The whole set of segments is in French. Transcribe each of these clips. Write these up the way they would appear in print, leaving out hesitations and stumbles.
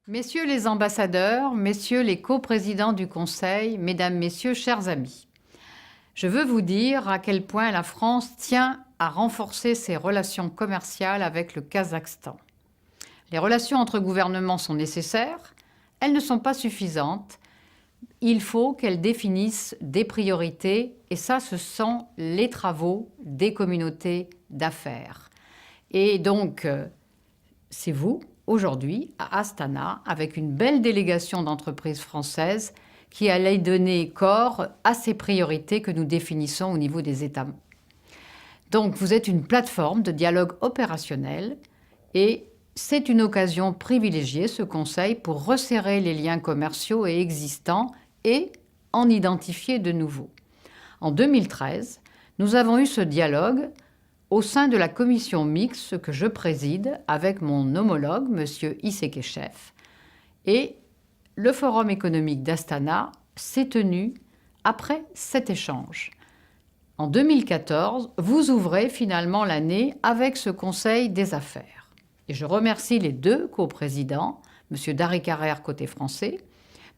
Messieurs les ambassadeurs, messieurs les coprésidents du Conseil, mesdames, messieurs, chers amis, je veux vous dire à quel point la France tient à renforcer ses relations commerciales avec le Kazakhstan. Les relations entre gouvernements sont nécessaires, elles ne sont pas suffisantes. Il faut qu'elles définissent des priorités et ça, ce sont les travaux des communautés d'affaires. Et donc, c'est vous, aujourd'hui, à Astana, avec une belle délégation d'entreprises françaises qui allait donner corps à ces priorités que nous définissons au niveau des États. Donc, vous êtes une plateforme de dialogue opérationnel et c'est une occasion privilégiée, ce Conseil, pour resserrer les liens commerciaux et existants et en identifier de nouveaux. En 2013, nous avons eu ce dialogue au sein de la commission mixte que je préside avec mon homologue, M. Issekeshev. Et le Forum économique d'Astana s'est tenu après cet échange. En 2014, vous ouvrez finalement l'année avec ce Conseil des affaires. Et je remercie les deux coprésidents, M. Dari Karer côté français,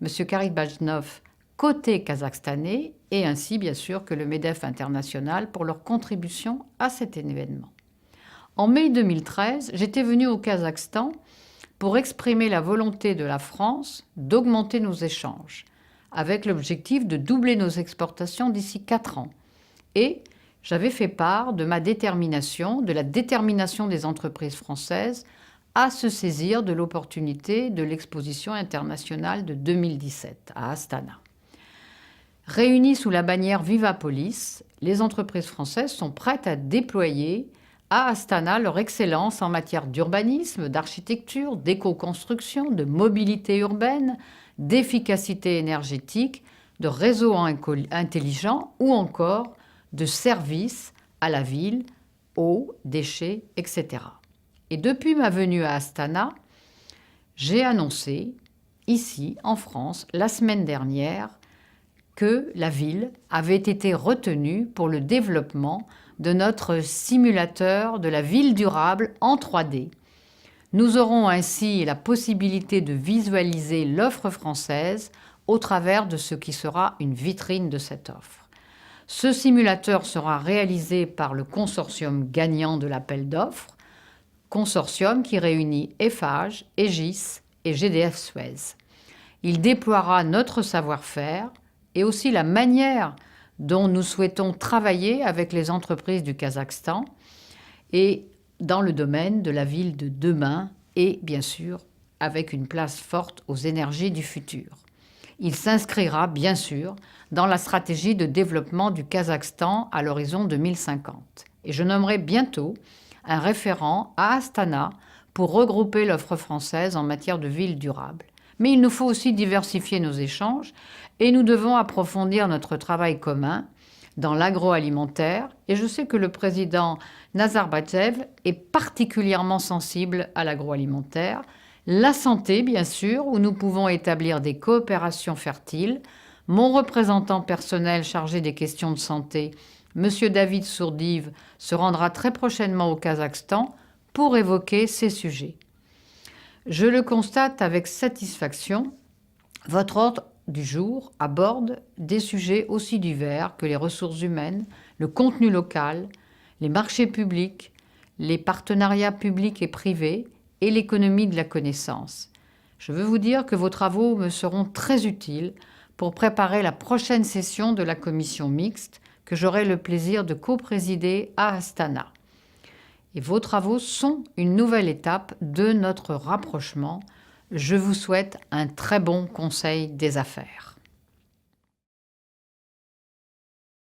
M. Karibajnov côté kazakhstanais, et ainsi bien sûr que le MEDEF international pour leur contribution à cet événement. En mai 2013, j'étais venue au Kazakhstan pour exprimer la volonté de la France d'augmenter nos échanges, avec l'objectif de doubler nos exportations d'ici 4 ans. Et j'avais fait part de ma détermination, de la détermination des entreprises françaises à se saisir de l'opportunité de l'exposition internationale de 2017 à Astana. Réunies sous la bannière Vivapolis, les entreprises françaises sont prêtes à déployer à Astana leur excellence en matière d'urbanisme, d'architecture, d'éco-construction, de mobilité urbaine, d'efficacité énergétique, de réseaux intelligents ou encore de services à la ville, eau, déchets, etc. Et depuis ma venue à Astana, j'ai annoncé, ici en France, la semaine dernière, que la ville avait été retenue pour le développement de notre simulateur de la ville durable en 3D. Nous aurons ainsi la possibilité de visualiser l'offre française au travers de ce qui sera une vitrine de cette offre. Ce simulateur sera réalisé par le consortium gagnant de l'appel d'offres, consortium qui réunit Eiffage, Aegis et GDF Suez. Il déploiera notre savoir-faire et aussi la manière dont nous souhaitons travailler avec les entreprises du Kazakhstan et dans le domaine de la ville de demain et bien sûr avec une place forte aux énergies du futur. Il s'inscrira bien sûr dans la stratégie de développement du Kazakhstan à l'horizon 2050. Et je nommerai bientôt un référent à Astana pour regrouper l'offre française en matière de ville durable. Mais il nous faut aussi diversifier nos échanges et nous devons approfondir notre travail commun dans l'agroalimentaire. Et je sais que le président Nazarbayev est particulièrement sensible à l'agroalimentaire. La santé, bien sûr, où nous pouvons établir des coopérations fertiles. Mon représentant personnel chargé des questions de santé, M. David Sourdive, se rendra très prochainement au Kazakhstan pour évoquer ces sujets. Je le constate avec satisfaction, votre ordre du jour aborde des sujets aussi divers que les ressources humaines, le contenu local, les marchés publics, les partenariats publics et privés et l'économie de la connaissance. Je veux vous dire que vos travaux me seront très utiles pour préparer la prochaine session de la commission mixte que j'aurai le plaisir de coprésider à Astana. Et vos travaux sont une nouvelle étape de notre rapprochement. Je vous souhaite un très bon Conseil des affaires.